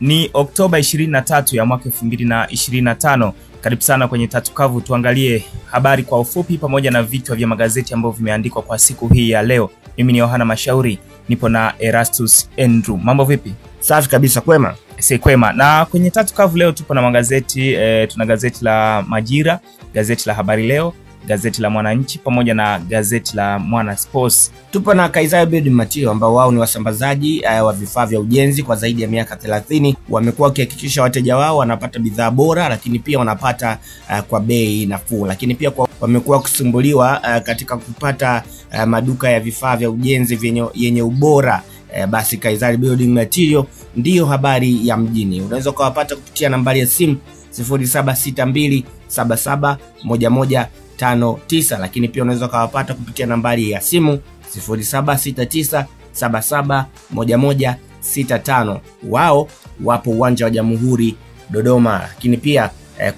Ni Oktoba 23 ya mwaka 2025. Karibu sana kwenye Tatu Kavu, tuangalie habari kwa ufupi pamoja na vichwa vya magazeti ambavyo vimeandikwa kwa siku hii ya leo. Mimi ni Yohana Mashauri, nipo na Erastus Andrew. Mambo vipi? Safi kabisa, kwema. Kwema. Na kwenye Tatu Kavu leo tupo na magazeti, tuna gazeti la Majira, gazeti la Habari Leo, gazeti la Mwananchi pamoja na gazeti la Mwana Sports. Tupo na Kaizali Building Material ambao wao ni wasambazaji wa vifaa vya ujenzi kwa zaidi ya miaka 30. Wamekuwa wakihakikisha wateja wao wanapata bidhaa bora, lakini pia wanapata kwa bei nafuu. Lakini pia wamekuwa kusumbuliwa katika kupata maduka ya vifaa vya ujenzi yenye ubora. Basi Kaizali Building Material ndiyo habari ya mjini. Unaweza kuwapata kupitia nambari ya simu 0762771159, lakini pia unaweza kuwapata kupitia nambari ya simu 0769771165. Wao wapo uwanja wa Jamhuri Dodoma. Lakini pia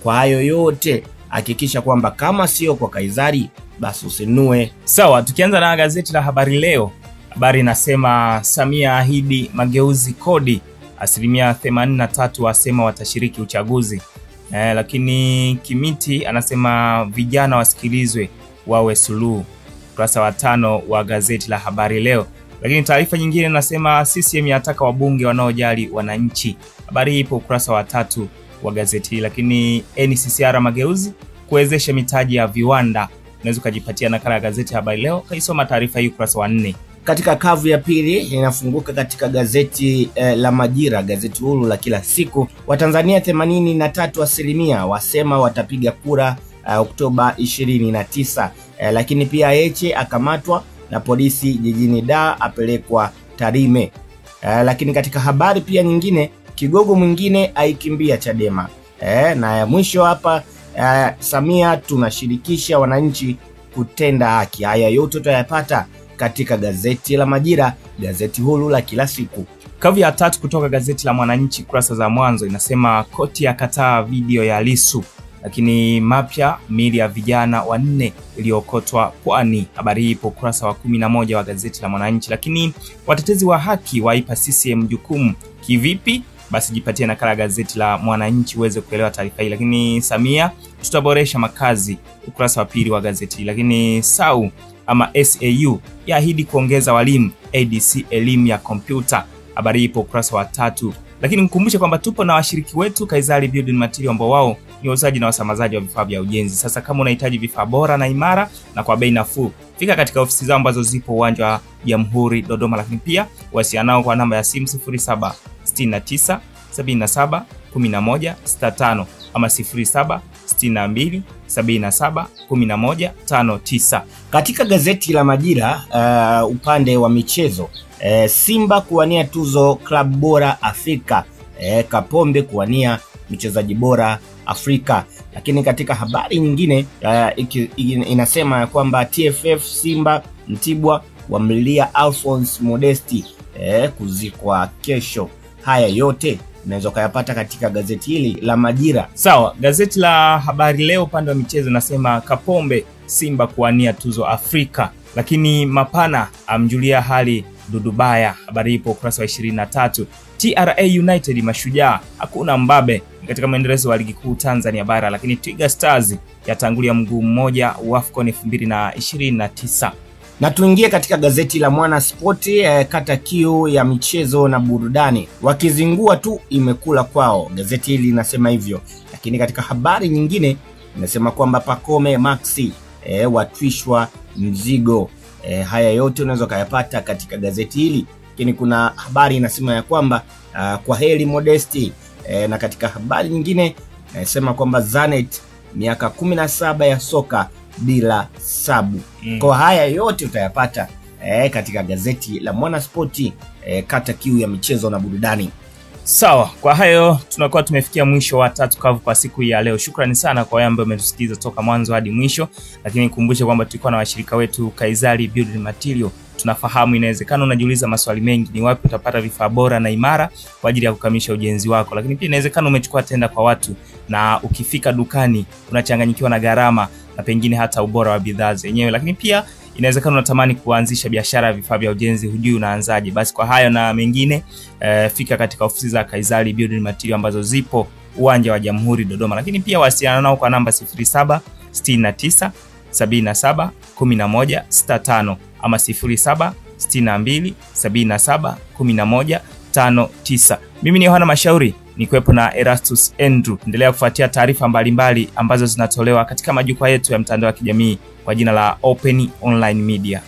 kwa hayo yote hakikisha kwamba kama sio kwa Kaizali basi usinue. Sawa, tukianza na gazeti la Habari Leo. Habari inasema Samia ahidi mageuzi kodi, 83% wasema watashiriki uchaguzi. Lakini Kimiti anasema vijana wasikilizwe wawe suluhu. Ukurasa wa 5 wa gazeti la Habari Leo. Lakini taarifa nyingine inasema CCM yataka wabunge wanaojali wananchi. Habari hii ipo ukurasa wa 3 wa gazeti hili. Lakini NCCR mageuzi kuwezesha mitaji ya viwanda. Unaweza kujipatia nakala ya gazeti Habari Leo, kaisoma taarifa hii ukurasa wa 4. Katika kavu ya pili inafunguka katika gazeti la Majira, gazeti huru la kila siku. Watanzania 83% wasema watapiga kura Oktoba 29. Lakini pia Heche akamatwa na polisi jijini Dar, apelekwa Tarime. Lakini katika habari pia nyingine, kigogo mwingine aikimbia Chadema. Na ya mwisho hapa, Samia tunashirikisha wananchi kutenda haki. Haya yote tutayapata katika gazeti la Majira, gazeti huru la kila siku. Kavu ya 3 kutoka gazeti la Mwananchi kurasa za mwanzo inasema koti ya kataa video ya Lissu. Lakini mapya miili ya vijana 4 iliokotwa Pwani. Habari hii ipo kurasa wa 11 wa gazeti la Mwananchi. Lakini watetezi wa haki waipa CCM jukumu. Kivipi? Basi jipatie nakala gazeti la Mwananchi uweze kuelewa taarifa hii. Lakini Samia tutaboresha makazi, ukurasa wa 2 wa gazeti. Lakini SAU SAU yaahidi kuongeza walimu ADC elimu ya kompyuta. Habari ipo ukurasa wa 3. Lakini mkumbushe kwamba tupo na washiriki wetu Kaizali Building Material ambao wao ni wauzaji na wasambazaji wa vifaa vya ujenzi. Sasa kama unahitaji vifaa bora na imara na kwa bei nafuu, fika katika ofisi zao ambazo zipo uwanja wa Jamhuri Dodoma. Lakini pia wasiliana nao kwa namba ya simu 0769771165 ama 0762771159. Katika gazeti la Majira upande wa michezo, Simba kuwania tuzo klabu bora Afrika, Kapombe kuwania mchezaji bora Afrika. Lakini katika habari nyingine inasema kwamba TFF Simba Mtibwa wamlilia Alphonse Modesti kuzikwa kesho. Haya yote unaweza kuyapata katika gazeti hili la Majira. Sawa, gazeti la Habari Leo upande wa michezo nasema Kapombe Simba kuwania tuzo Afrika. Lakini Mapana amjulia hali Dudubaya. Habari ipo ukurasa wa 23. TRA United Mashujaa hakuna mbabe katika maendelezo wa ligi kuu Tanzania bara. Lakini Twiga Stars yatangulia mguu mmoja AFCON 2029. Na tuingie katika gazeti la Mwana Sport, kata kiu ya michezo na burudani. Wakizingua tu imekula kwao. Gazeti hili linasema hivyo. Lakini katika habari nyingine inasema kwamba Pacome Maxi watwishwa mzigo. Haya yote unaweza kuyapata katika gazeti hili. Lakini kuna habari inasema ya kwamba kwa heri Modesti. Na katika habari nyingine inasema kwamba Zanet miaka 17 ya soka bila sabu. Kwa haya yote utayapata katika gazeti la Mwana Sport, kata kiu ya michezo na burudani. Sawa, kwa hayo tunakuwa tumefikia mwisho wa Tatu Kavu kwa siku ya leo. Shukrani sana kwa wale ambao umetusikiliza toka mwanzo hadi mwisho. Lakini nikumbushe kwamba tulikuwa na washirika wetu Kaizali Building Material. Tunafahamu inawezekana unajiuliza maswali mengi, ni wapi utapata vifaa bora na imara kwa ajili ya kukamilisha ujenzi wako. Lakini pia inawezekana umechukua tenda kwa watu na ukifika dukani unachanganyikiwa na gharama na pengine hata ubora wa bidhaa zenyewe. Lakini pia inawezekana unatamani kuanzisha biashara ya vifaa vya ujenzi, hujui unaanzaje. Basi kwa hayo na mengine fika katika ofisi za Kaizali Building Material ambazo zipo uwanja wa Jamhuri Dodoma, lakini pia wasiliana nao kwa namba 0769 77 11 65 ama 0762 77 11 59. Mimi ni Yohana Mashauri, nikiwepo na Erastus Andrew. Endelea kufuatia taarifa mbalimbali ambazo zinatolewa katika majukwaa yetu ya mtandao wa kijamii kwa jina la Open Online Media.